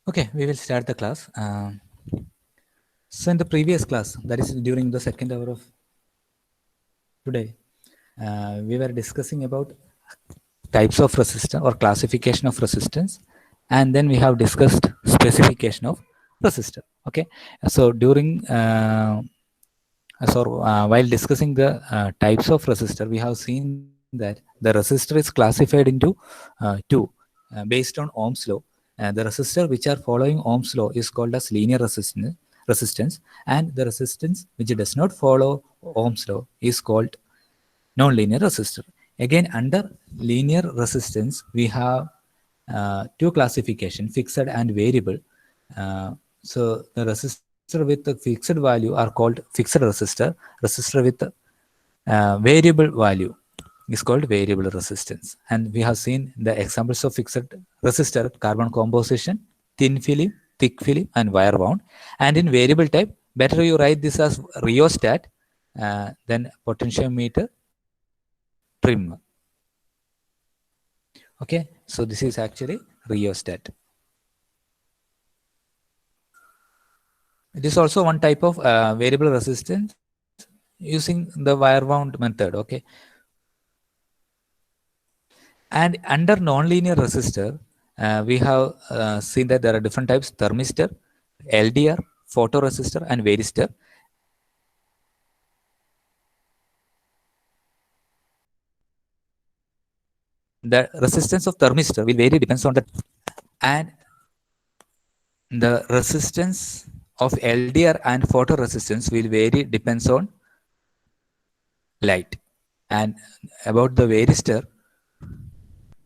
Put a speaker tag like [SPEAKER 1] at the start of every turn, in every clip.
[SPEAKER 1] Okay, we will start the class. So in the previous class, that is during the second hour of today, we were discussing about types of resistance or classification of resistance, and then we have discussed specification of resistor. Okay, so while discussing the types of resistor, we have seen that the resistor is classified into two based on Ohm's law. The resistor which are following Ohm's law is called as linear resistance, and the resistance which does not follow Ohm's law is called non-linear resistor. Again, under linear resistance, we have two classification: fixed and variable. So the resistor with the fixed value are called fixed resistor. Resistor with variable value is called variable resistance. And we have seen the examples of fixed resistor: carbon composition, thin film, thick film, and wire wound. And in variable type, better you write this as rheostat, then potentiometer, trim. Okay, so this is actually rheostat. It is also one type of variable resistance using the wire wound method. Okay, and under nonlinear resistor, we have seen that there are different types: thermistor, LDR, photoresistor, and varistor. The resistance of thermistor will vary depends on the, and the resistance of LDR and photoresistance will vary depends on light. And about the varistor,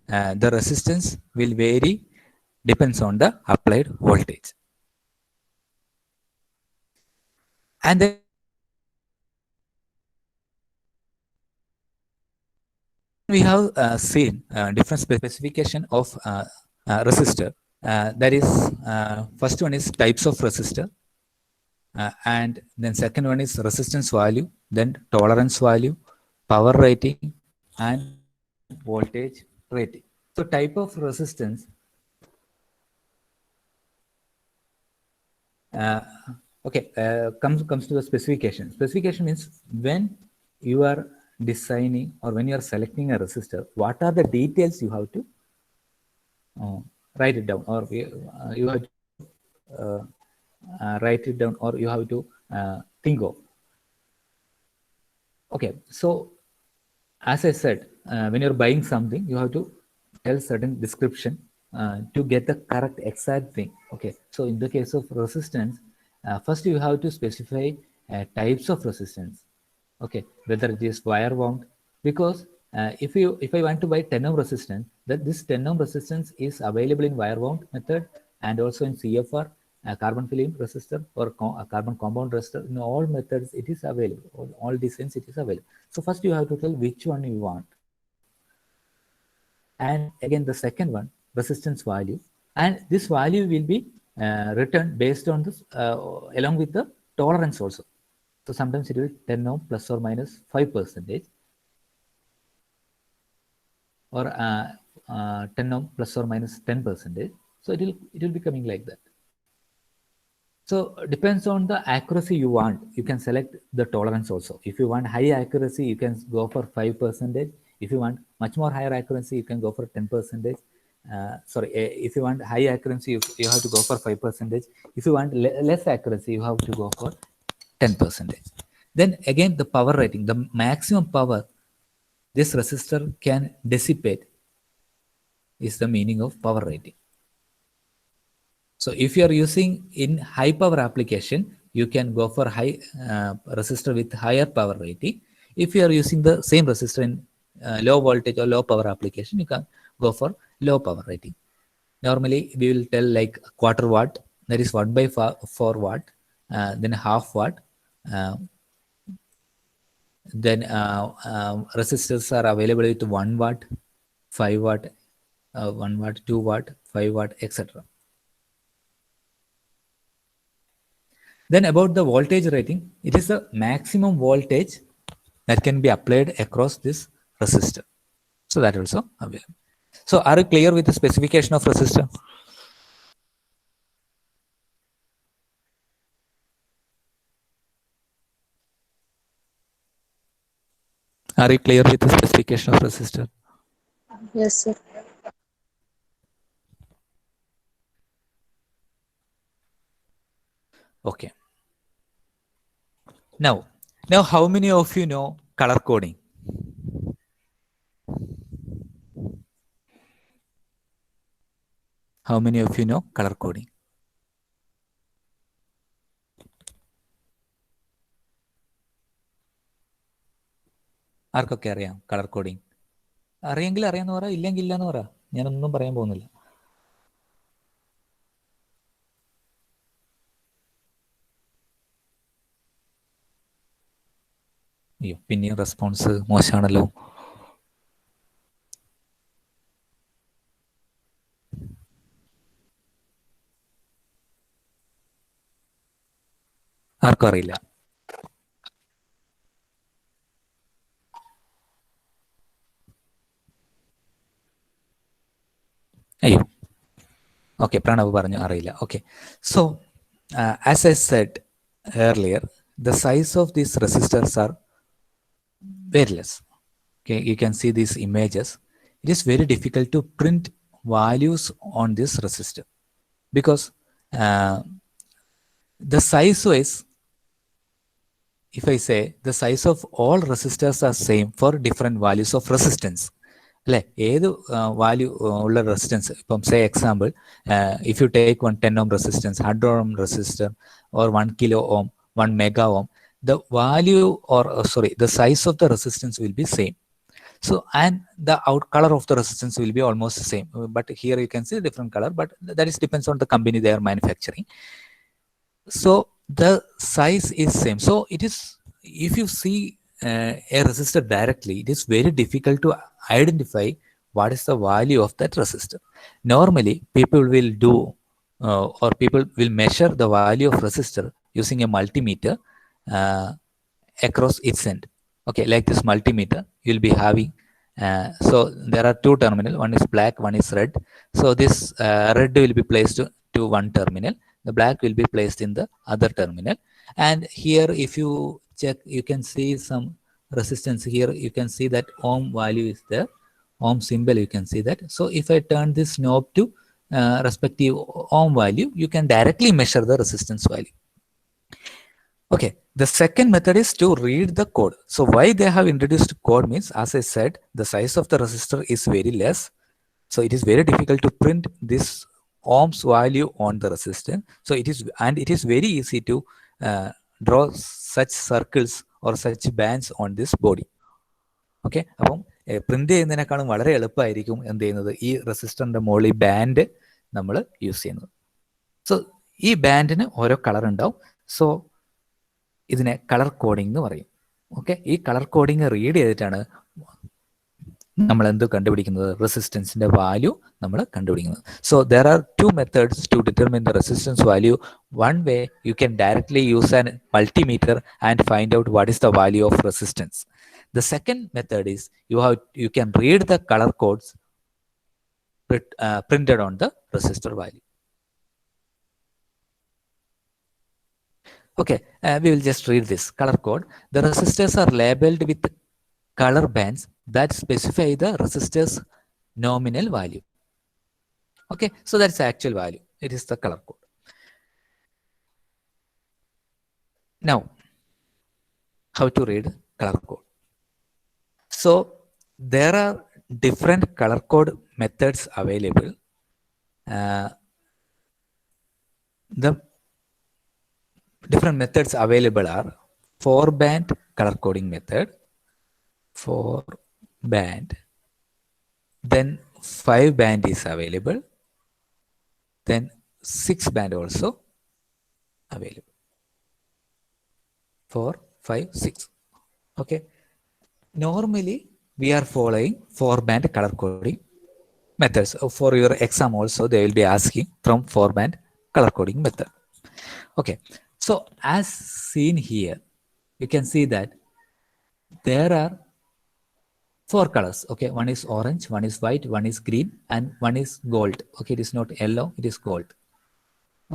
[SPEAKER 1] the resistance will vary depends on the applied voltage. And then we have seen different specification of resistor. That is, first one is types of resistor, and then second one is resistance value, then tolerance value, power rating, and voltage rating. So type of resistance, comes to the specification. Specification means when you are designing or when you are selecting a resistor, what are the details you have to write it down, or you have to write it down, or you have to think of. Okay, so as I said, when you're buying something, you have to tell certain description to get the correct exact thing. Okay, so in the case of resistance, first you have to specify types of resistance. Okay, whether it is wire wound, because if I want to buy 10 ohm resistance, that this 10 ohm resistance is available in wire wound method and also in CFR, carbon film resistor, or carbon compound resistor. In all methods it is available, all designs it is available. So first you have to tell which one you want. And again the second one, resistance value, and this value will be written based on this along with the tolerance also. So sometimes it will 10 ohm plus or minus 5%, or 10 ohm plus or minus 10%. So it will be coming like that. So depends on the accuracy you want. You can select the tolerance also. If you want high accuracy, you can go for 5%. If you want much more higher accuracy, you can go for 10%. If you want high accuracy, you have to go for 5%. If you want less accuracy, you have to go for 10%. Then again, the power rating, the maximum power this resistor can dissipate is the meaning of power rating. So if you are using in high power application, you can go for high resistor with higher power rating. If you are using the same resistor in low voltage or low power application, you can go for low power rating. Normally, we will tell like quarter watt, that is 1/4 watt, then half watt. Then resistors are available with 1 watt, 5 watt, 1 watt, 2 watt, 5 watt, etc. Then about the voltage rating, it is the maximum voltage that can be applied across this resistor. So that also available. So are you clear with the specification of resistor? Are you clear with the specification of resistor?
[SPEAKER 2] Yes, sir.
[SPEAKER 1] Okay. Now, how many of you know color coding? How many of you know color coding? ആർക്കൊക്കെ അറിയാം colour coding? അറിയെങ്കിൽ അറിയാന്ന് പറ, ഇല്ലെങ്കിൽ ഇല്ല എന്ന് പറ. ഞാനൊന്നും പറയാൻ പോകുന്നില്ല. അയ്യോ, പിന്നെയും റെസ്പോൺസ് മോശമാണല്ലോ. ആർക്കും അറിയില്ല. അയ്യോ, ഓക്കെ, പ്രണവ് പറഞ്ഞു അറിയില്ല. Okay, so as I said earlier, the size of these resistors are very less. Okay, you can see these images. It is very difficult to print values on this resistor because the size wise, if I say the size of all resistors are same for different values of resistance, അല്ലേ? ഏത് value ഉള്ള resistance, ഇപ്പം say example, if you take one 10 ohm resistance, 100 ohm resistor, or 1 kilo ohm, 1 mega ohm, the value or sorry, the size of the resistance will be same. So, and the out color of the resistance will be almost the same. But here you can see a different color, but that is depends on the company they are manufacturing. So the size is same. So it is, if you see a resistor directly, it is very difficult to identify what is the value of that resistor. Normally people will do or people will measure the value of resistor using a multimeter uh, across its end. Okay, like this multimeter you'll be having. So there are two terminal, one is black, one is red. So this red will be placed to one terminal, the black will be placed in the other terminal. And here if you check, you can see some resistance here. You can see that ohm value is there, ohm symbol, you can see that. So if I turn this knob to respective ohm value, you can directly measure the resistance value. Okay, the second method is to read the code. So why they have introduced code means, as I said, the size of the resistor is very less. So it is very difficult to print this ohms value on the resistor. So it is, and it is very easy to draw such circles or such bands on this body. Okay, അപ്പം print ചെയ്യുന്നതിനേക്കാളും വളരെ എളുപ്പമായിരിക്കും എന്ത് ചെയ്യുന്നത്, ഈ റെസിസ്റ്ററിന്റെ മുകളിൽ ഈ band നമ്മൾ യൂസ് ചെയ്യുന്നത്. സോ ഈ ബാൻഡിന് ഓരോ കളർ ഉണ്ടാവും. സോ ഇതിനെ കളർ കോഡിംഗ് എന്ന് പറയും. ഓക്കെ, ഈ കളർ കോഡിംഗ് റീഡ് ചെയ്തിട്ടാണ് നമ്മൾ എന്ത് കണ്ടുപിടിക്കുന്നത്, റെസിസ്റ്റൻസിന്റെ വാല്യൂ നമ്മൾ കണ്ടുപിടിക്കുന്നത്. So there are two methods to determine the resistance value. One way you can directly use an multimeter and find out what is the value of resistance. The second method is you can read the color codes printed on the resistor value. Okay, we will just read this color code. The resistors are labeled with color bands that specify the resistor's nominal value. Okay, so that's the actual value. It is the color code. Now, how to read color code? So there are different color code methods available. The different methods available are 4-band color coding method, 4-band, then 5-band is available, then 6-band also available. 4, 5, 6. Okay, normally we are following 4-band color coding methods. For your exam also they will be asking from 4-band color coding method. Okay, so as seen here, you can see that there are 4 colors. Okay, one is orange, one is white, one is green, and one is gold. Okay, it is not yellow, it is gold.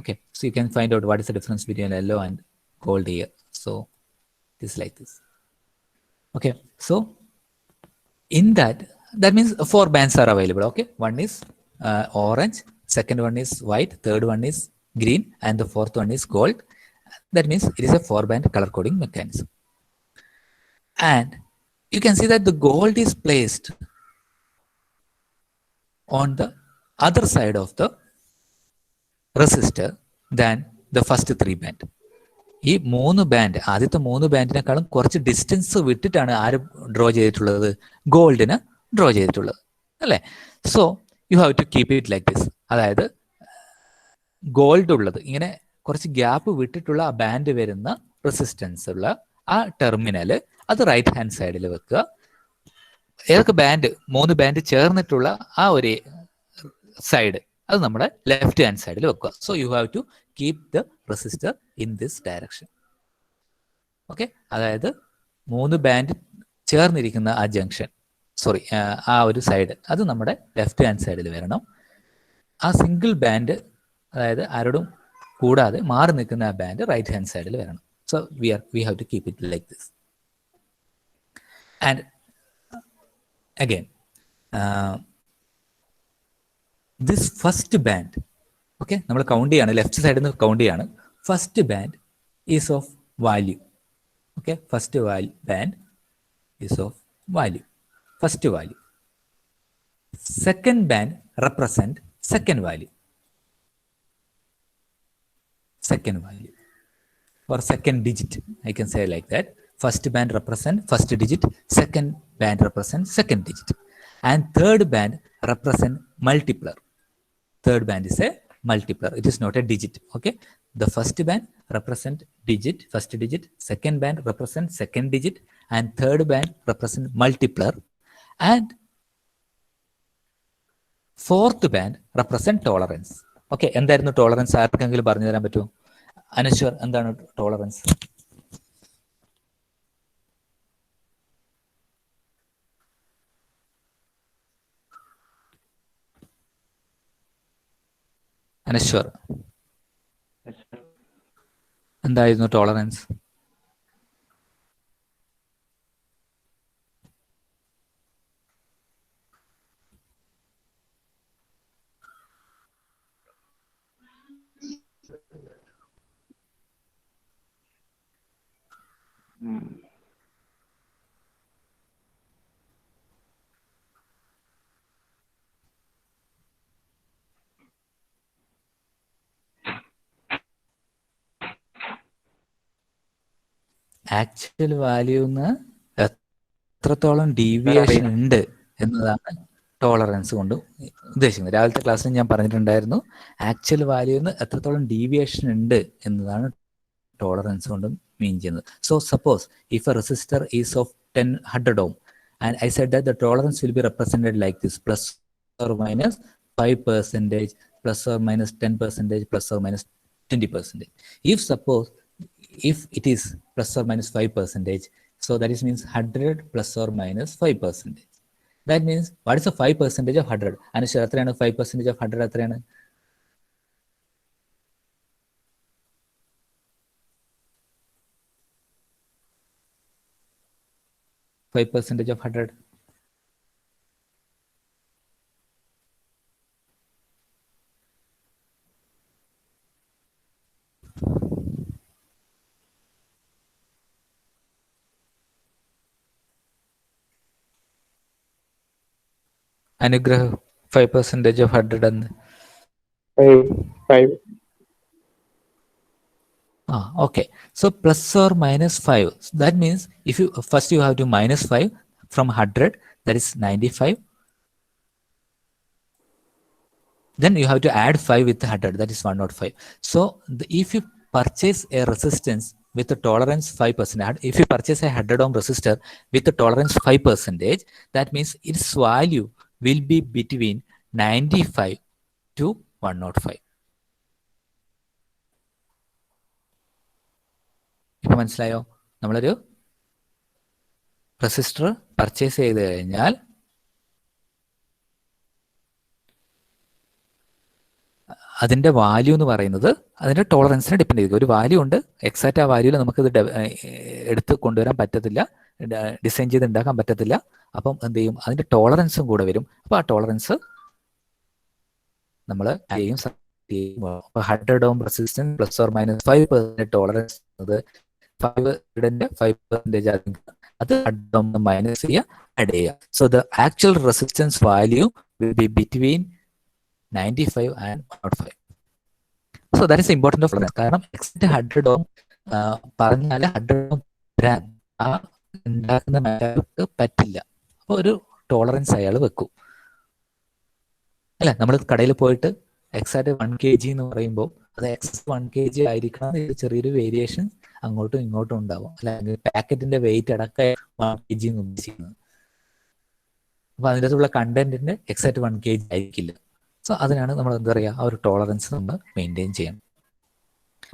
[SPEAKER 1] Okay, so you can find out what is the difference between yellow and gold here. So it is like this. Okay, so In that means 4 bands are available. Okay, one is orange, second one is white, third one is green, and the fourth one is gold. That means it is a 4-band color coding mechanism. And you can see that the gold is placed on the other side of the resistor than the first 3 band. ഈ 3 band, ആദ്യത്തെ 3 ബാൻഡിനെക്കാളും കുറച്ച് distance വിട്ടിട്ടാണ് ആര് draw ചെയ്തിട്ടുള്ളത്? ഗോൾഡിന് draw ചെയ്തിട്ടുള്ളത്, അല്ലേ? So you have to keep it like this. അതായത് gold ഉള്ളത് ഇങ്ങനെ കുറച്ച് ഗ്യാപ്പ് വിട്ടിട്ടുള്ള ആ ബാൻഡ് വരുന്ന റെസിസ്റ്റൻസ് ഉള്ള ആ ടെർമിനൽ അത് റൈറ്റ് ഹാൻഡ് സൈഡിൽ വെക്കുക. ഏതൊക്കെ ബാൻഡ്, 3 ബാൻഡ് ചേർന്നിട്ടുള്ള ആ ഒരു സൈഡ് അത് നമ്മുടെ ലെഫ്റ്റ് ഹാൻഡ് സൈഡിൽ വെക്കുക. So you have to keep the resistor in this direction. Okay, അതായത് 3 ബാൻഡ് ചേർന്നിരിക്കുന്ന ആ ജംഗ്ഷൻ, സോറി ആ ഒരു സൈഡ് അത് നമ്മുടെ ലെഫ്റ്റ് ഹാൻഡ് സൈഡിൽ വരണം. ആ സിംഗിൾ ബാൻഡ്, അതായത് ആരോടും കൂടാതെ മാറി നിൽക്കുന്ന ആ ബാൻഡ് റൈറ്റ് ഹാൻഡ് സൈഡിൽ വരണം. So we have to keep it like this. And again this first band, okay, നമ്മൾ കൗണ്ട് ചെയ്യാണ്, ലെഫ്റ്റ് സൈഡിൽ നിന്ന് കൗണ്ട് ചെയ്യാണ്. First band is of value. Okay, first band is of value, first value. Second band represent second value, second value or second digit, I can say like that. First band represent first digit, second band represent second digit, and third band represent multiplier. Third band is a multiplier, it is not a digit. Okay, the first band represent digit, first digit, second band represent second digit, and third band represent multiplier, and fourth band represent tolerance. Okay, എന്തായിരുന്നു tolerance? ആർക്കെങ്കിലും പറഞ്ഞു തരാൻ പറ്റുമോ? അനശ്വർ, എന്താണ് tolerance? Anaswar, എന്തായിരുന്നു tolerance? Actual വാല്യൂന്ന് എത്രത്തോളം deviation ഉണ്ട് എന്നതാണ് ടോളറൻസ് കൊണ്ട് ഉദ്ദേശിക്കുന്നത്. രാവിലത്തെ ക്ലാസ്സിൽ ഞാൻ പറഞ്ഞിട്ടുണ്ടായിരുന്നു, ആക്ച്വൽ വാല്യൂന്ന് എത്രത്തോളം ഡീവിയേഷൻ ഉണ്ട് എന്നതാണ് ടോളറൻസ് കൊണ്ട് മീൻ ചെയ്യുന്നത്. So suppose if A resistor is of 100 ohm and I said that the tolerance will be represented like this, plus or minus 5%, plus or minus 10%, plus or minus 20%. If suppose if it is plus or minus 5%, so that is means 100 plus or minus 5%. That means what is the 5% of 100? Anushya, എത്രയാണ് 5% of 100? എത്രയാണ്? 5% of 100. Anugrah, 5% of 100 and
[SPEAKER 3] 5.
[SPEAKER 1] Okay, so plus or minus 5. So that means if you first you have to minus 5 from 100, that is 95. Then you have to add 5 with 100, that is 105. So if you purchase a resistance with a tolerance 5%, if you purchase a 100 ohm resistor with a tolerance 5%, that means its value will be between 95 to 105. ഇപ്പൊ മനസ്സിലായോ? നമ്മളൊരു resistor purchase ചെയ്ത് കഴിഞ്ഞാൽ അതിൻ്റെ value എന്ന് പറയുന്നത് അതിൻ്റെ ടോളറൻസിനെ depend ചെയ്തു. ഒരു വാല്യൂ ഉണ്ട്, എക്സാക്റ്റ് ആ വാല്യൂവിൽ നമുക്കിത് എടുത്ത് കൊണ്ടുവരാൻ പറ്റത്തില്ല, ഡിസൈൻ ചെയ്ത് ഉണ്ടാക്കാൻ പറ്റത്തില്ല. അപ്പം എന്ത് ചെയ്യും, അതിൻ്റെ ടോളറൻസും കൂടെ വരും. അപ്പോൾ ആ ടോളറൻസ് നമ്മൾ ചെയ്യും. അപ്പോൾ 100 ohm resistance plus or minus 5% tolerance 5% അത് 100 ഓം മൈനസ് ചെയ്യുക, ആഡ് ചെയ്യുക. So the actual resistance value will be between 95 and 105. So that is important of tolerance. കാരണം എക്സാക്ട് 100 ഓം പറഞ്ഞാൽ 100 ഓം തരാൻ ആ ഉണ്ടാക്കുന്ന മാറ്റർക്ക് പറ്റില്ല. അപ്പോൾ ഒരു ടോളറൻസ് അയാൾ വെക്കും അല്ല. നമ്മൾ കടയിൽ പോയിട്ട് എക്സാക്ട് 1 kg എന്ന് പറയുമ്പോൾ അത് എക്സസ് 1 kg ആയിരിക്കണം, ചെറിയൊരു വേരിയേഷൻ അങ്ങോട്ടും ഇങ്ങോട്ടും ഉണ്ടാവും. അല്ലെങ്കിൽ പാക്കറ്റിന്റെ വെയിറ്റ് അടക്കം 1 kg എന്ന് ഉദ്ദേശിക്കുന്നത്. അപ്പൊ അതിൻ്റെ അകത്തുള്ള കണ്ടന്റിന്റെ എക്സാക്ട് 1 kg ആയിരിക്കില്ല. സോ അതിനാണ് നമ്മൾ എന്താ പറയുക, ആ ഒരു ടോളറൻസ് നമ്മൾ മെയിൻറ്റെയിൻ ചെയ്യണം.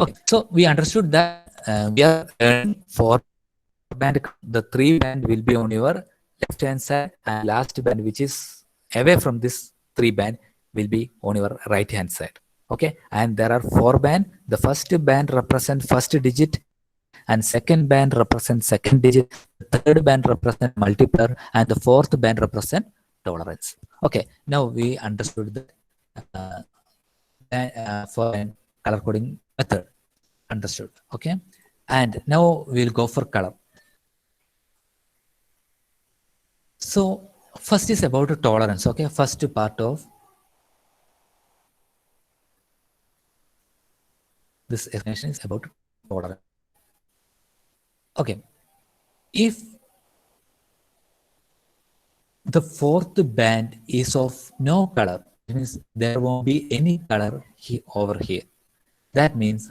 [SPEAKER 1] Okay, so we understood that we are learning four band. The 3 band will be on your left hand side, and last band which is away from this 3 band will be on your right hand side. Okay, and there are 4 band. The first band represent first digit, and second band represent second digit, the third band represent multiplier, and the fourth band represent tolerance. Okay, now we understood the for color coding method. Understood. Okay, and now we'll go for color. So first is about tolerance. Okay, first part of this explanation is about tolerance. Okay, if the fourth band is of no color, it means there won't be any color over here. That means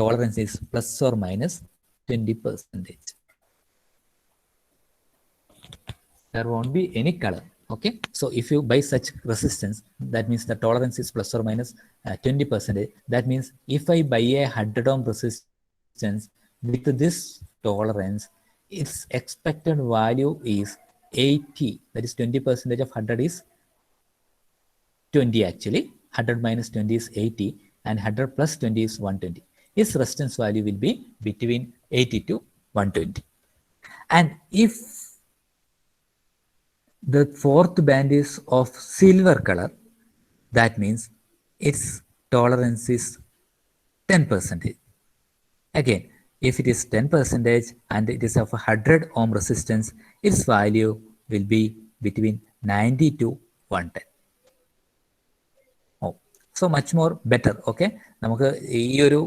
[SPEAKER 1] tolerance is plus or minus 20%. There won't be any color. Okay, so if you buy such resistance, that means the tolerance is plus or minus 20%. That means if I buy a 100 ohm resistance with this tolerance, its expected value is 80. That is 20% of 100 is 20 actually. 100 minus 20 is 80, and 100 plus 20 is 120. Its resistance value will be between 80 to 120. And if the fourth band is of silver color, that means its tolerance is 10%. Again, if it is 10% and it is of 100 ohm resistance, its value will be between 90 to 110. Oh, so much more better. Okay, നമുക്ക് ഈ ഒരു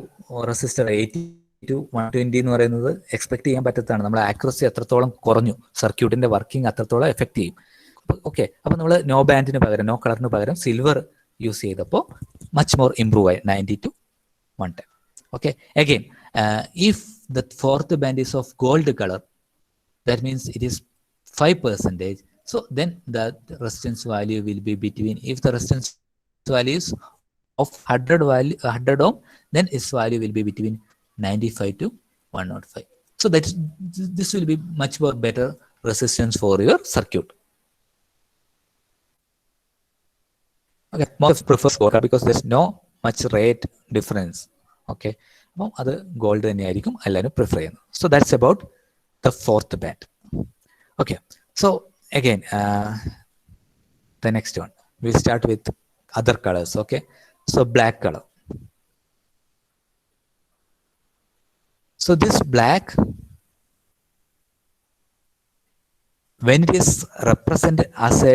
[SPEAKER 1] resistor 80 to 120 എന്ന് പറയുന്നത് expect ചെയ്യാൻ പറ്റത്താണ്. നമ്മുടെ accuracy അത്രത്തോളം കുറഞ്ഞു, സർക്യൂട്ടിന്റെ വർക്കിംഗ് അത്രത്തോളം എഫക്ട് ചെയ്യും. ഓക്കെ, അപ്പൊ നമ്മൾ നോ ബാൻഡിന് പകരം, നോ കളറിന് പകരം സിൽവർ യൂസ് ചെയ്തപ്പോൾ മച്ച് മോർ ഇംപ്രൂവ് ആയി, 90 to 110. Okay, again if the fourth band is of gold color, that means it is 5%. So then the resistance value will be between, if the resistance value is of 100 ohm, then its value will be between 95 to 105. So that this will be much more better resistance for your circuit. Okay, most prefers gold because there's no much rate difference. Okay, അപ്പോൾ അത് gold തന്നെയായിരിക്കും എല്ലാവരും prefer ചെയ്യുന്നത്. So that's about the fourth band. Okay, so again the next one will start with other colors. Okay, so black color. So this black, when it is represented as a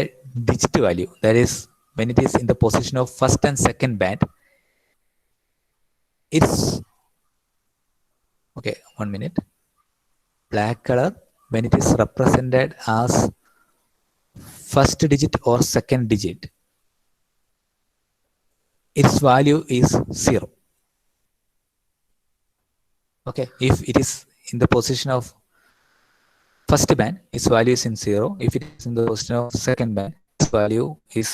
[SPEAKER 1] digit value, that is when it is in the position of first and second band, it's okay, 1 minute. Black color, when it is represented as first digit or second digit, its value is 0. Okay, if it is in the position of first band, its value is in 0. If it is in the position of second band, its value is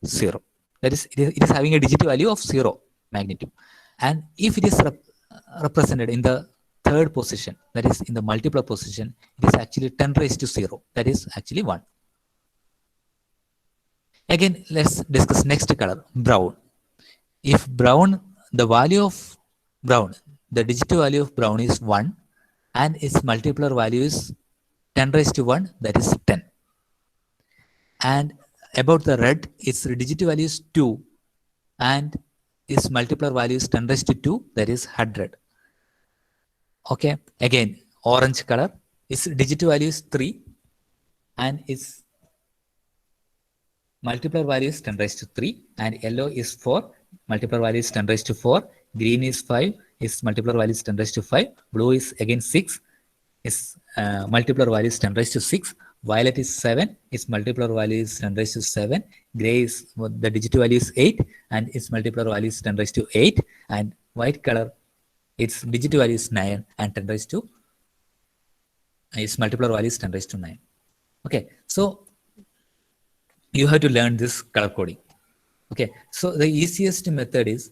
[SPEAKER 1] 0. That is, it is having a digit value of 0 magnitude. And if it is represented in the third position, that is in the multiplier position, it is actually 10 raised to 0. That is actually 1. Again, let's discuss next color, brown. If brown, the value of brown, the digit value of brown is 1 and its multiplier value is 10 raised to 1, that is 10. And about the red, its digit value is 2 and its multiplier value is 10 raised to 2, that is 100. Okay, again, orange color, its digit value is 3 and its multiplier value is 10 raised to 3, and yellow is 4, multiplier value is 10 raised to 4, green is 5, its multiplier value is 10 raised to 5, blue is again 6, its multiplier value is 10 raised to 6, violet is 7, its multiplier value is 10 raised to 7, gray is, the digit value is 8 and its multiplier value is 10 raised to 8, and white color, its digit value is 9 and 10 raised to, its multiplier value is 10 raised to 9. Okay, so you have to learn this color coding. Okay, so the easiest method is,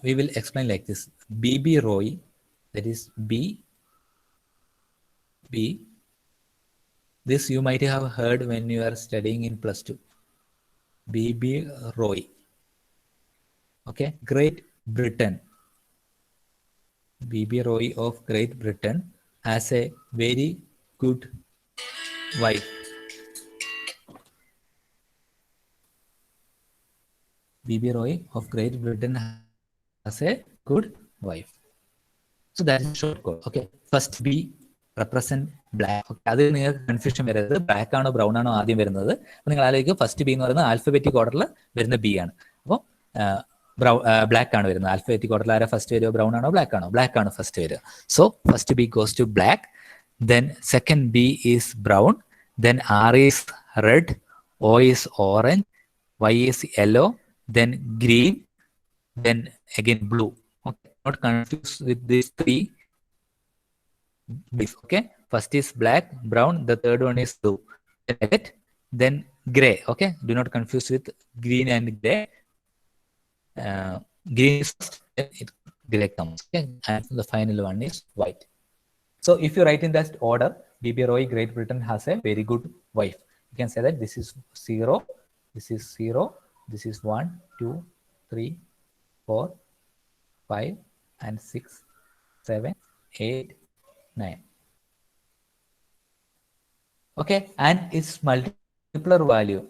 [SPEAKER 1] we will explain like this. BB ROI, that is B. This you might have heard when you are studying in +2. BB ROI. Okay, Great Britain. BB ROI of Great Britain has a very good wife. BB ROI of Great Britain has a good wife. So that is a short code. Okay, first B represent black. Okay, അത് നിങ്ങൾക്ക് confusion വരരുത്. Black ആണോ brown ആണോ ആദ്യം വരുന്നത്. അപ്പോൾ നിങ്ങൾ ആലോചിക്കുക ഫസ്റ്റ് ബി എന്ന് പറയുന്നത് ആൽഫബറ്റിക് ഓർഡറിൽ വരുന്ന ബി ആണ്. അപ്പോൾ ബ്ലാക്ക് ആണ് വരുന്നത്. ആൽഫബറ്റിക് ഓർഡറിൽ ആരാ ഫസ്റ്റ് വരിക? ബ്രൗൺ ആണോ ബ്ലാക്ക് ആണോ? ബ്ലാക്ക് ആണ് ഫസ്റ്റ് വരിക. So first B goes to black, then second B is brown, then R is red, O is orange, Y is yellow, then green, then again blue. Okay, not confused with these three B's. Okay, first is black, brown, the third one is blue, then gray. Okay, do not confuse with green and gray. Green is first, then gray comes. Okay, and the final one is white. So if you write in that order, BB ROI Great Britain has a very good wife. You can say that this is 0, this is 0, this is 1, 2, 3, 4, 5, and 6, 7, 8, 9. Okay, and its multiplier value.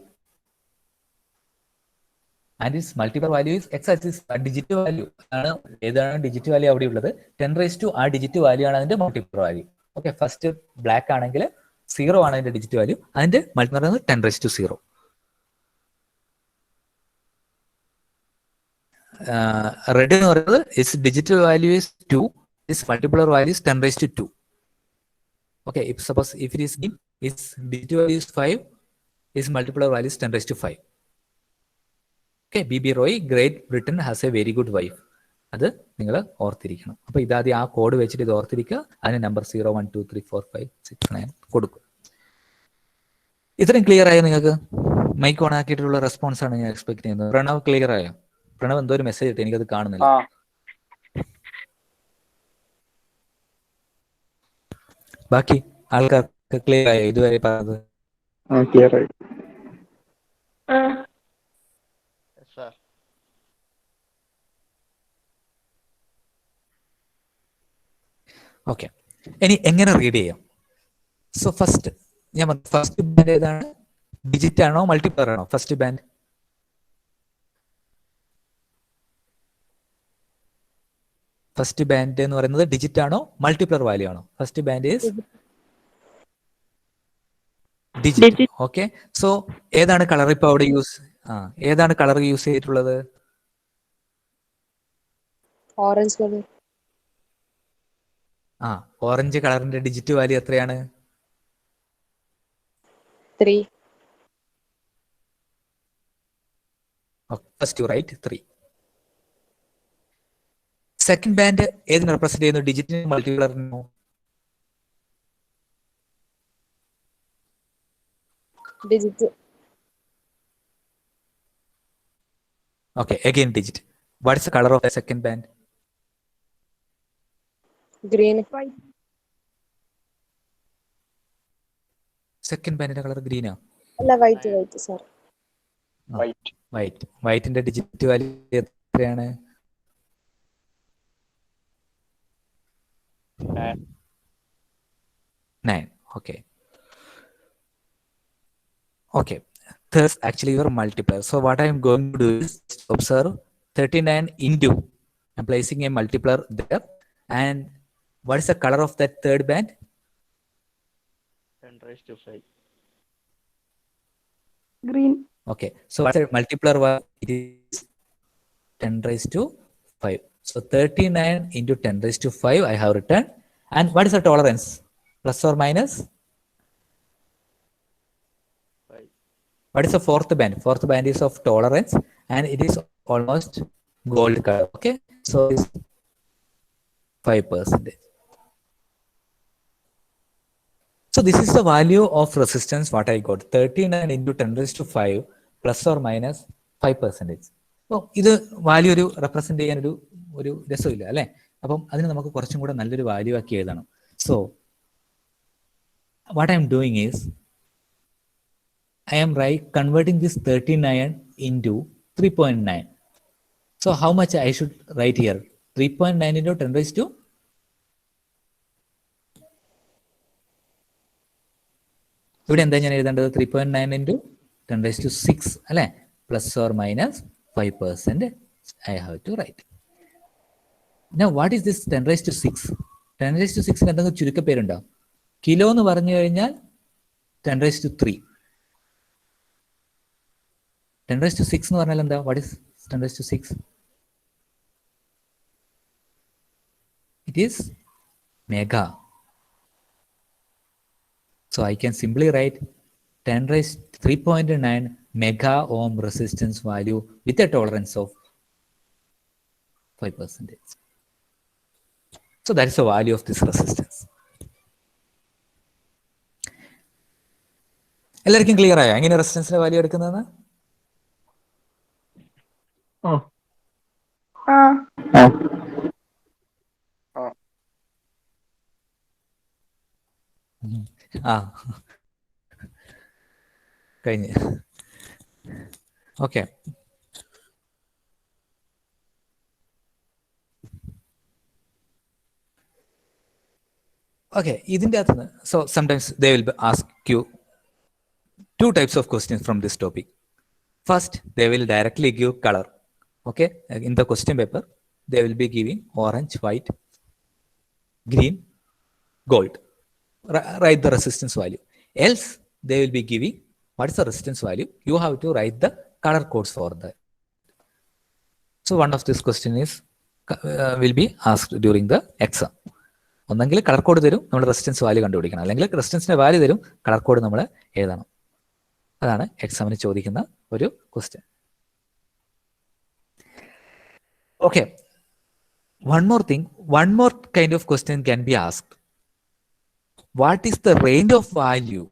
[SPEAKER 1] And its multiplier value is x axis digit value. ഏതാണ് digit value അവിടെ ഉള്ളത്? 10 raised to ആ digit value ആണ് അതിന്റെ multiplier value. Okay, first black ആണെങ്കിൽ 0 ആണ് അതിന്റെ digit value, അതിന്റെ മൾട്ടിപ്ലർ ആണ് 10 raised to 0. റെഡ് എന്ന് പറയുന്നത് it's digital value is 2, it's multiplier value is 10 raised to 2. Okay, if suppose if it is green, its digital value is 5, its multiplier value is 10 raised to 5. Okay, BB ROI Great Britain has a very good wife. അത് നിങ്ങൾ ഓർത്തിരിക്കണം. അപ്പോൾ ഇതാദ്യം ആ code വെച്ചിട്ട് ഇത് ഓർത്തിരിക്കുക. അതിന് number 0, 1, 2, 3, 4, 5, 6, 9 കൊടുക്കും. ഇത്രയും ക്ലിയർ ആയോ നിങ്ങൾക്ക്? മൈക്ക് ഓൺ ആക്കിയിട്ടുള്ള റെസ്പോൺസ് ആണ് ഞാൻ എക്സ്പെക്ട് ചെയ്യുന്നത്. പ്രണവ് ക്ലിയർ ആയോ? പ്രണവ് എന്തോ ഒരു മെസ്സേജ് ഇട്ട്, എനിക്കത് കാണുന്നില്ല. ബാക്കി ആൾക്കാർക്ക് ക്ലിയർ ആയോ ഇതുവരെ പറഞ്ഞത്?
[SPEAKER 3] ക്ലിയർ ആയി.
[SPEAKER 1] ഓക്കെ, ഇനി എങ്ങനെ റീഡ് ചെയ്യാം? സോ ഫസ്റ്റ് ഞാൻ ഫസ്റ്റ് ബാൻഡ് ഏതാണ്? ഡിജിറ്റ് ആണോ മൾട്ടിപ്ലർ ആണോ ഫസ്റ്റ് ബാൻഡ്? ഫസ്റ്റ് ബാൻഡ് എന്ന് പറയുന്നത് ഡിജിറ്റ് ആണോ മൾട്ടിപ്ലർ വാല്യൂ ആണോ? First band is digit. Okay, so ഏതാണ് കളർ ഇപ്പൊ അവിടെ യൂസ് ഏതാണ് കളർ യൂസ് ചെയ്തിട്ടുള്ളത്?
[SPEAKER 2] Orange colour.
[SPEAKER 1] ഓറഞ്ച് കളറിന്റെ ഡിജിറ്റ് വാല്യൂ എത്രയാണ്?
[SPEAKER 2] 3.
[SPEAKER 1] First you write 3. Second band ഏതിനെ റെപ്രസെന്റ് ചെയ്യുന്നു? ഡിജിറ്റിനും മൾട്ടിപ്ലറിനോ?
[SPEAKER 2] Digit.
[SPEAKER 1] Okay, again digit. What is the color of the second band?
[SPEAKER 2] Green.
[SPEAKER 1] Second band color green ആ?
[SPEAKER 2] അല്ല, വൈറ്റ്. Sorry,
[SPEAKER 1] white. വൈറ്റിന്റെ digit value എത്രയാണ്? എത്രയാണ്? 9. Okay. Okay. Thus, actually, your multiplier. So, what I am going to do is observe 39 into. I'm placing a multiplier there. And what is the color of that third band?
[SPEAKER 3] 10 raised to 5.
[SPEAKER 4] Green.
[SPEAKER 1] Okay. So, what's the multiplier? It is 10 raised to 5. So, 39 into 10 raised to 5, I have written. And what is the tolerance? Plus or minus?
[SPEAKER 3] 5.
[SPEAKER 1] What is the fourth band? Fourth band is of tolerance and it is almost gold color. Okay. So, it's 5%. So, this is the value of resistance what I got. 39 into 10 raised to 5 plus or minus 5%. അപ്പോൾ ഇത് value ഒരു represent ചെയ്യാൻ ഒരു രസമില്ല അല്ലേ? അപ്പം അതിന് നമുക്ക് കുറച്ചും കൂടെ നല്ലൊരു വാല്യൂ ആക്കി എഴുതണം. So what I am doing is I am converting this 39 into 3.9. So how much I should write here? 3.9 into 10 raised to? ഇവിടെ എന്താ ഞാൻ എഴുതേണ്ടത്? 3.9 into 10 raised to 6 അല്ലേ? Plus or minus 5% I have to write. Now what is this 10 raised to 6? 10 raised to 6 എന്തെങ്കിലും ചുരുക്കപ്പേരുണ്ടോ? Kilo എന്ന് പറഞ്ഞു കഴിഞ്ഞാൽ 10 raised to 3. 10 raised to 6 എന്ന് പറഞ്ഞാൽ എന്താ? What is 10 raised to 6? It is mega. So I can simply write 10 raised 3.9 mega ohm resistance value with a tolerance of 5%. So that is the value of this resistance. എല്ലാവർക്കും clear ആയോ എങ്ങനെ റെസിസ്റ്റൻസിന്റെ value എടുക്കുന്നതെന്ന്? കഴിഞ്ഞ്. Okay. Okay, ഇതിൻ്റെ അകത്ത് so sometimes they will ask you two types of questions from this topic. First, they will directly give color. Okay, in the question paper, they will be giving orange, white, green, gold. Write the resistance value. Else, they will be giving what is the resistance value. You have to write the color codes for that. So one of this question is will be asked during the exam. ഒന്നെങ്കിൽ colour code തരും, നമ്മൾ resistance value കണ്ടുപിടിക്കണം, അല്ലെങ്കിൽ റെസിസ്റ്റൻസിന്റെ value തരും, colour code നമ്മൾ എഴുതണം. അതാണ് എക്സാമിന് ചോദിക്കുന്ന ഒരു question. Okay, one more kind of question can be asked. What is the range of value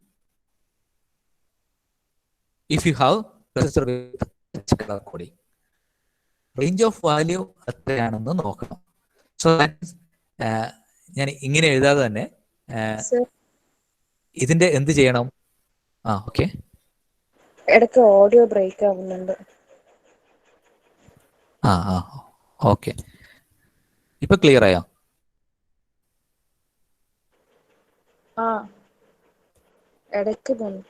[SPEAKER 1] if you have resistor with color coding? Range of value എത്രയാണെന്ന് നോക്കണം. സോ ഞാൻ ഇങ്ങനെ എഴുതാതെ തന്നെ ഇതിന്റെ എന്ത് ചെയ്യണം? ഓക്കെ,
[SPEAKER 2] ഇടയ്ക്ക് ഓഡിയോ ബ്രേക്ക് ആവുന്നുണ്ട്.
[SPEAKER 1] ഓക്കെ, ഇപ്പൊ ക്ലിയർ ആയോ?
[SPEAKER 2] ഇടയ്ക്ക് പോന്നു.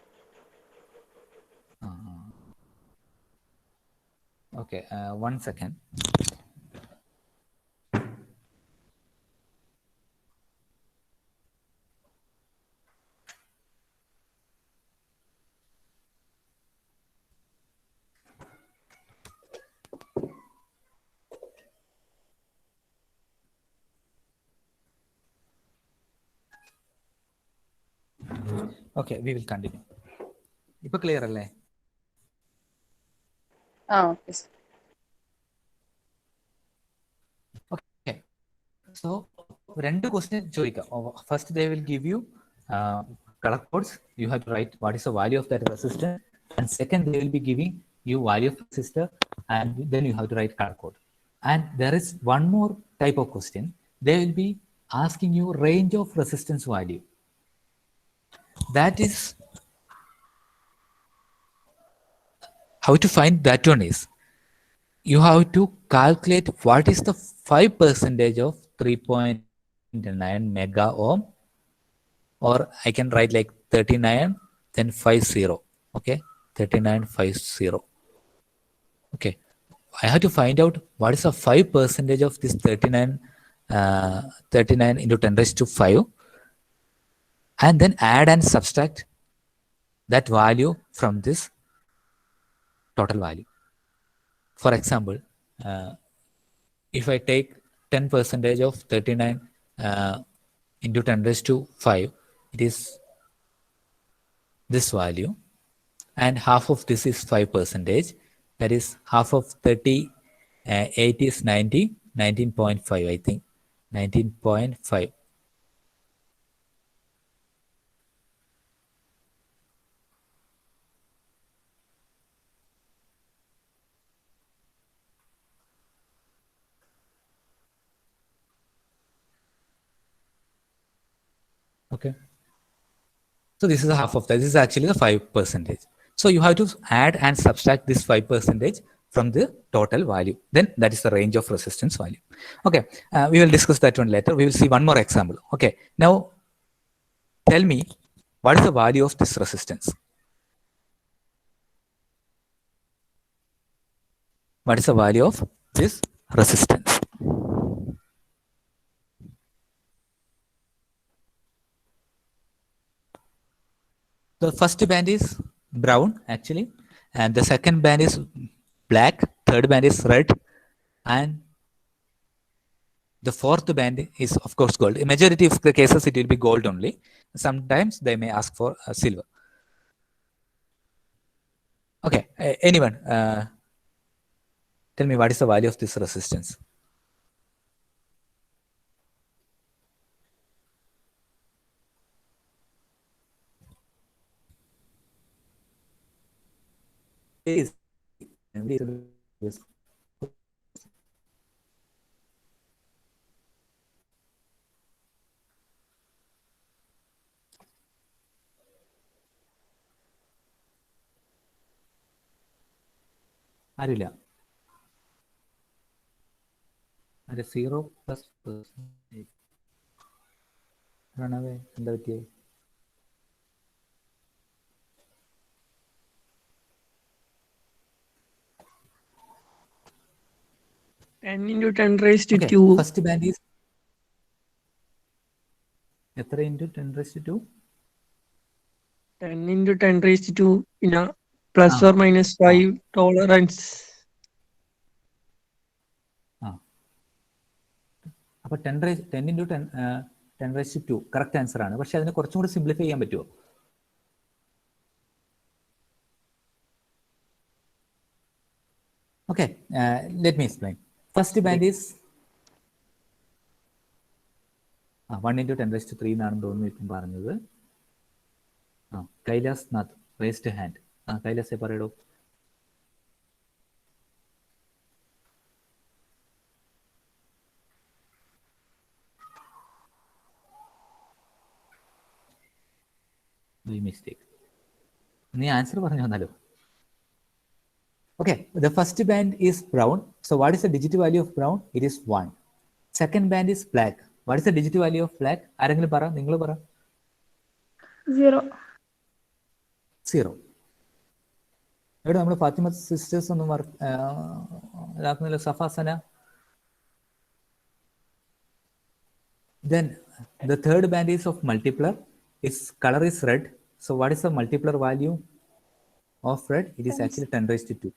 [SPEAKER 1] Okay, 1 second. Okay, we will continue. ഇപ്പൊ ക്ലിയർ അല്ലേ?
[SPEAKER 2] ഓക്കെ.
[SPEAKER 1] ഓക്കെ, സോ രണ്ട് ക്വസ്റ്റ്യൻ ചോദിക്കാം. First they will give you color codes. You have to write what is the value of that resistor, and second they will be giving you value of resistor, and then you have to write color code. And there is one more type of question. They will be asking you range of resistance value. That is how to find that one is you have to calculate what is the 5% of 3.9 mega ohm, or I can write like 39 then 50. Okay, 3950. Okay, I have to find out what is the 5% of this 39, 39 into 10 raised to 5, and then add and subtract that value from this total value. For example, uh, if I take 10% of 39 into 10 raised to 5, it is this value, and half of this is 5%. That is half of 38 is 90, 19.5, I think, 19.5. Okay. So this is a half of that. This is actually the 5%. So you have to add and subtract this 5% from the total value. Then that is the range of resistance value. Okay. We will discuss that one later. We will see one more example. Okay. Now tell me, what is the value of this resistance? What is the value of this resistance? The first band is brown actually, and the second band is black, third band is red, and the fourth band is of course gold. In majority of the cases it will be gold only. Sometimes they may ask for silver. Okay, anyone tell me what is the value of this resistance? Is അറിയില്ല. അതെ 0+%. പ്രണവേ എന്താ പറ്റിയേ?
[SPEAKER 3] Ten into 10 raised to
[SPEAKER 1] Okay,
[SPEAKER 3] 2.
[SPEAKER 1] first band is എത്ര into 10 raised to 2?
[SPEAKER 3] 10 into 10 raised to 2 in a plus or minus 5 tolerance.
[SPEAKER 1] അപ്പോൾ 10 into 10 raised to 2 correct answer ആണ്. പക്ഷെ അതിനെ കുറച്ചും കൂടി സിംപ്ലിഫൈ ചെയ്യാൻ പറ്റുമോ? Okay, let me explain. First band is 1 into 10 raised to 3 എന്നാണ് തോന്നുന്നു ഇപ്പം പറഞ്ഞത്. Kailas Nath raised hand. കൈലാസെ പറയടോ. മിസ്റ്റേക്ക്. നീ ആൻസർ പറഞ്ഞു തന്നാലോ. Okay, the first band is brown. So what is the digit value of brown? It is 1. Second band is black. What is the digit value of black? ആരെങ്കിലും പറ, നിങ്ങൾ പറ.
[SPEAKER 2] 0.
[SPEAKER 1] 0. എവിടെ നമ്മൾ ഫാത്തിമ സിസ്റ്റേഴ്സ് ഒന്നും ഇതാക്കുന്നില്ല. സഫാസന. Then the third band is of multiplier. Its color is red. So what is the multiplier value of red? It is actually 10 raised to 2.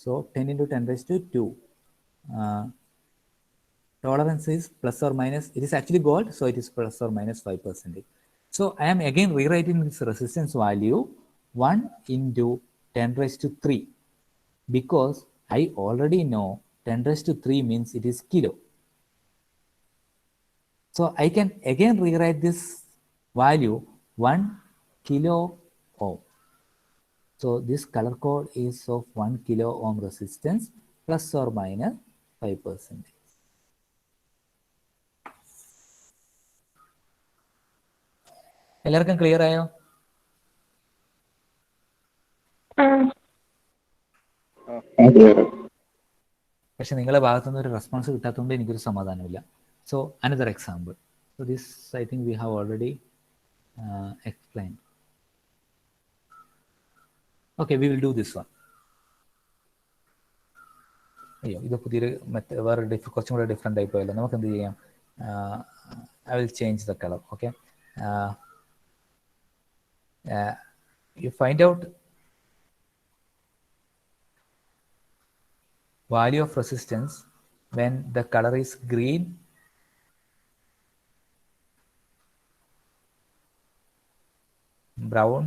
[SPEAKER 1] So 10 into 10 raised to 2. Tolerance is plus or minus. It is actually gold, so it is plus or minus 5%. So I am again rewriting this resistance value 1 into 10 raised to 3, because I already know 10 raised to 3 means it is kilo. So I can again rewrite this value 1 kilo ohm. So this color code is of 1 kilo ohm resistance plus or minus 5%. എല്ലാവർക്കും clear ആയോ? പക്ഷെ നിങ്ങളുടെ ഭാഗത്തുനിന്ന് ഒരു response കിട്ടാത്തതുകൊണ്ട് എനിക്കൊരു സമാധാനമില്ല. So another example. So this I think we have already explained. Okay, we will do this one. അയ്യോ, ഇത് പുതിയൊരു വേറെ കുറച്ചും കൂടെ ഡിഫറെൻ്റ് ആയി പോയല്ലോ. നമുക്ക് എന്ത് ചെയ്യാം? I will change the color. Okay, you find out value of resistance when the color is green, brown,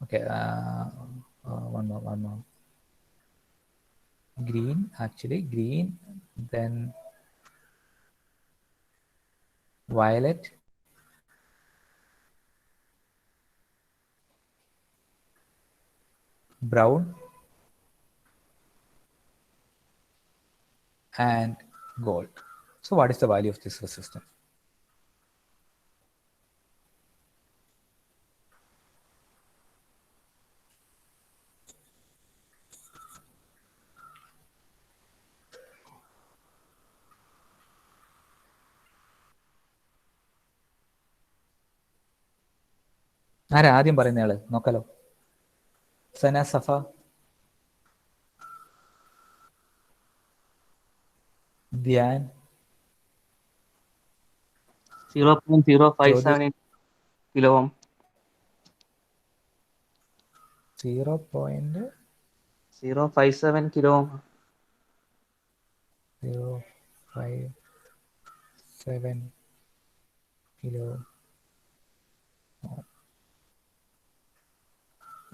[SPEAKER 1] okay, one more. Green, actually green, then violet, brown, and gold. So what is the value of this resistance? ആരാ ആദ്യം പറയുന്നയാള്? നോക്കാലോ. സന, സഫ, Dhyan.
[SPEAKER 3] 0.057 kilo ohm.
[SPEAKER 1] 0.057
[SPEAKER 3] kilo ohm.
[SPEAKER 1] 0.57 kilo.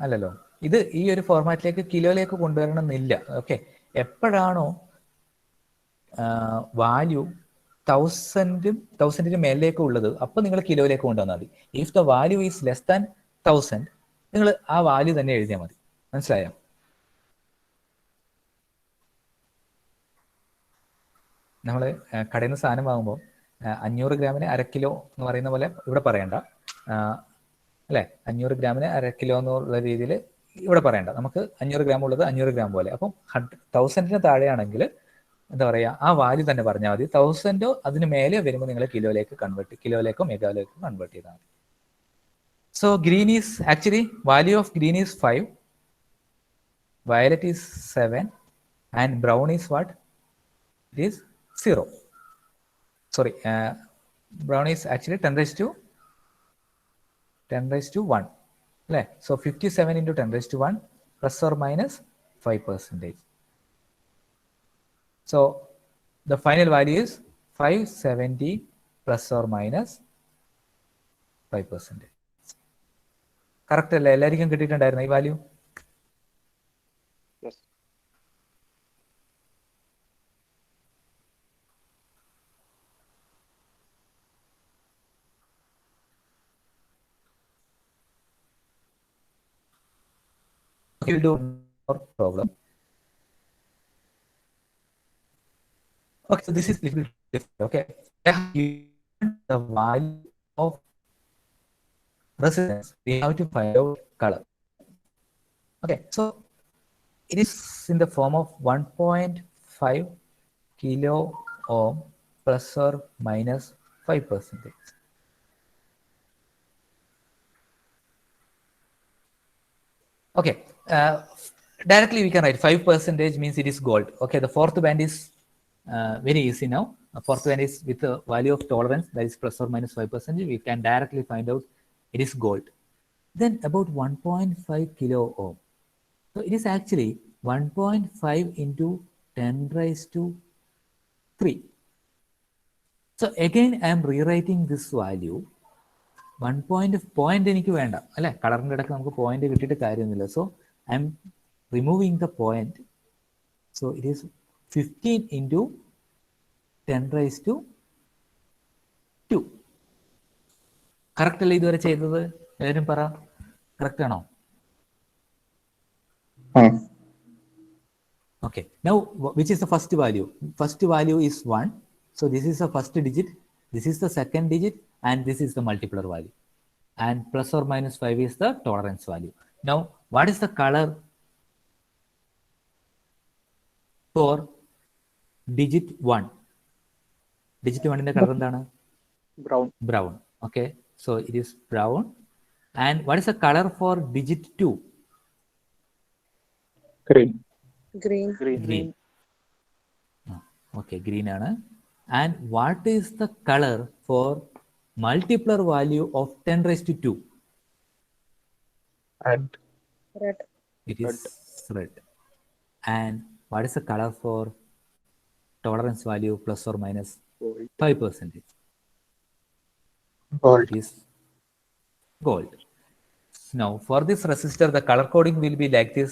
[SPEAKER 1] അല്ലല്ലോ, ഇത് ഈ ഒരു ഫോർമാറ്റിലേക്ക് കിലോയിലേക്ക് കൊണ്ടുവരണം എന്നില്ല. Okay, എപ്പോഴാണോ വാല്യൂ തൗസൻഡിന് മേലേക്ക് ഉള്ളത് അപ്പോൾ നിങ്ങൾ കിലോയിലേക്ക് കൊണ്ടുവന്നാൽ മതി. If the value is less than 1000 നിങ്ങൾ ആ വാല്യൂ തന്നെ എഴുതിയാൽ മതി. മനസ്സിലായോ? നമ്മൾ കടയിൽ നിന്ന് സാധനം വാങ്ങുമ്പോൾ 500 ഗ്രാമിന് 1/2 കിലോ എന്ന് പറയുന്ന പോലെ ഇവിടെ പറയണ്ട, അല്ലേ? 500 ഗ്രാമിന് 1/2 കിലോ എന്നുള്ള രീതിയിൽ ഇവിടെ പറയണ്ട. നമുക്ക് 500 ഗ്രാം ഉള്ളത് 500 ഗ്രാം പോലെ. അപ്പം 1000ന് താഴെയാണെങ്കിൽ എന്താ പറയുക, ആ വാല്യൂ തന്നെ പറഞ്ഞാൽ മതി. 1000 അതിന് മേലെ വരുമ്പോൾ നിങ്ങൾ കിലോയിലേക്കോ മെഗായിലേക്കോ കൺവേർട്ട് ചെയ്താൽ മതി. So green is actually value of green is 5, violet is 7, and brown is what? It is 0. Sorry, brown is actually 10 raised to 1. So 57 into 10 raised to 1 plus or minus 5%. So the final value is 570 plus or minus 5%. Correct അല്ലേ? എല്ലാവർക്കും കിട്ടിയിട്ടുണ്ടായിരുന്നു ഈ value? We'll do more problem. Okay, so this is little different. Okay, the value of resistance, we have to find out color. Okay, so it is in the form of 1.5 kilo ohm plus or minus 5%. Okay, directly we can write 5% means it is gold. Okay, the fourth band is very easy now. Fourth band is with the value of tolerance, that is plus or minus 5%. We can directly find out it is gold. Then about 1.5 kilo ohm. So it is actually 1.5 into 10 raised to 3. So again I am rewriting this value. 1 point എനിക്ക് വേണ്ട, അല്ലെ? കളറിൻ്റെ ഇടയ്ക്ക് നമുക്ക് point കിട്ടിയിട്ട് കാര്യമൊന്നുമില്ല. So I M removing the point. So it is 15 into 10 raised to 2. Correct അല്ലേ ഇതുവരെ ചെയ്തത്? എല്ലാവരും പറ, കറക്റ്റ് ആണോ? Okay, now which is the first value? First value is 1. So this is the first digit, this is the second digit, and this is the multiplier value. and plus or minus 5 is the tolerance value. Now, what is the color for digit 1? Digit 1 in the color endana?
[SPEAKER 4] Brown.
[SPEAKER 1] Brown. Okay, so it is brown. And what is the color for digit 2?
[SPEAKER 4] Green.
[SPEAKER 5] Green.
[SPEAKER 1] Green. Okay, green ആണ്. And what is the color for multiplier value of 10 raised to 2?
[SPEAKER 4] Red.
[SPEAKER 5] Red.
[SPEAKER 1] It is red. And what is the color for tolerance value plus or minus 5%?
[SPEAKER 4] Gold.
[SPEAKER 1] It is gold. Now, for this resistor, the color coding will be like this.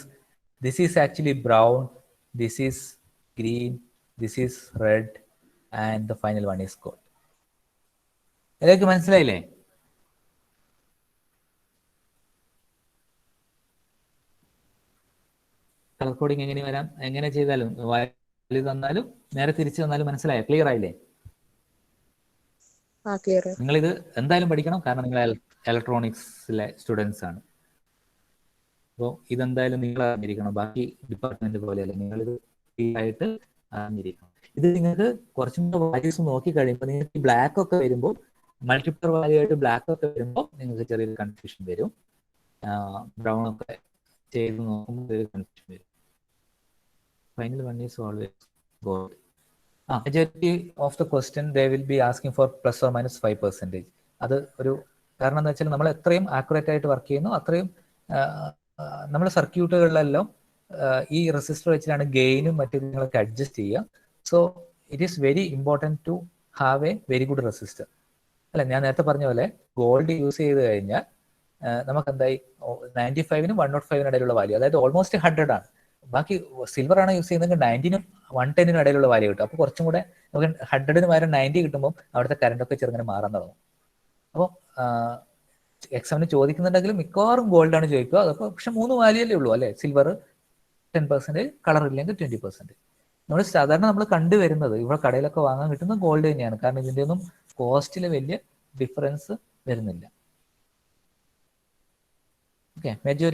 [SPEAKER 1] This is actually brown, this is green, this is red, and the final one is gold. എല്ലാവർക്കും മനസ്സിലായില്ലേ? Colour coding എങ്ങനെ വരാം, എങ്ങനെ ചെയ്താലും value തന്നാലും നേരെ തിരിച്ചു തന്നാലും മനസ്സിലായോ? ക്ലിയർ ആയില്ലേ?
[SPEAKER 5] Clear.
[SPEAKER 1] നിങ്ങളിത് എന്തായാലും പഠിക്കണം, കാരണം നിങ്ങൾ ഇലക്ട്രോണിക്സിലെ സ്റ്റുഡൻസ് ആണ്. അപ്പോൾ ഇതെന്തായാലും നിങ്ങൾ അറിഞ്ഞിരിക്കണം. ബാക്കി ഡിപ്പാർട്ട്മെന്റ് പോലെയല്ല, നിങ്ങളിത് ആയിട്ട് അറിഞ്ഞിരിക്കണം. ഇത് നിങ്ങൾക്ക് കുറച്ചും കൂടെ വാല്യൂസ് നോക്കി കഴിയുമ്പോൾ നിങ്ങൾക്ക് ബ്ലാക്ക് ഒക്കെ വരുമ്പോൾ, മൾട്ടിപ്ലർ വാല്യൂ ആയിട്ട് ബ്ലാക്ക് ഒക്കെ വരുമ്പോൾ നിങ്ങൾക്ക് ചെറിയൊരു കൺഫ്യൂഷൻ വരും. ബ്രൗൺ ഒക്കെ ചെയ്ത് നോക്കുമ്പോൾ ഒരു കൺഫ്യൂഷൻ വരും. Final one is always gold. Majority of the question they will be asking for plus or minus 5%. അത് ഒരു കാരണം എന്താ വെച്ചാൽ നമ്മൾ എത്രയും ആക്യുറേറ്റ് ആയിട്ട് വർക്ക് ചെയ്യുന്നു അത്രയും നമ്മുടെ സർക്യൂട്ടുകളിലെല്ലാം ഈ റെസിസ്റ്റർ വെച്ചിട്ടാണ് ഗെയിനും മറ്റു കാര്യങ്ങളൊക്കെ അഡ്ജസ്റ്റ് ചെയ്യുക. So it is very important to have a very good resistor. അല്ല, ഞാൻ നേരത്തെ പറഞ്ഞ പോലെ ഗോൾഡ് യൂസ് ചെയ്ത് കഴിഞ്ഞാൽ നമുക്ക് എന്തായി 95-നും 105-നും ഇടയിലുള്ള വാല്യൂ, അതായത് ഓൾമോസ്റ്റ് 100 ആണ്. ബാക്കി സിൽവർ ആണ് യൂസ് ചെയ്യുന്നതെങ്കിൽ 90-നും 110-നും ഇടയിലുള്ള വാല്യൂ കിട്ടും. അപ്പോൾ കുറച്ചും കൂടെ നമുക്ക് 100-ന് പകരം 90 കിട്ടുമ്പോൾ അവിടുത്തെ കറണ്ടൊക്കെ ചെറുങ്ങനെ മാറാൻ തുടങ്ങും. അപ്പോൾ എക്സാമിന് ചോദിക്കുന്നുണ്ടെങ്കിലും മിക്കവാറും ഗോൾഡാണ് ചോദിക്കുക. അപ്പോൾ പക്ഷെ 3 വാല്യൂ അല്ലേ ഉള്ളൂ അല്ലേ? സിൽവർ 10%, കളർ ഇല്ലെങ്കിൽ 20%. നമ്മൾ സാധാരണ നമ്മൾ കണ്ടുവരുന്നത് ഇവിടെ കടയിലൊക്കെ വാങ്ങാൻ കിട്ടുന്ന ഗോൾഡ് തന്നെയാണ്, കാരണം ഇതിൻ്റെ ഒന്നും കോസ്റ്റിൽ വലിയ ഡിഫറൻസ് വരുന്നില്ല. Okay, majority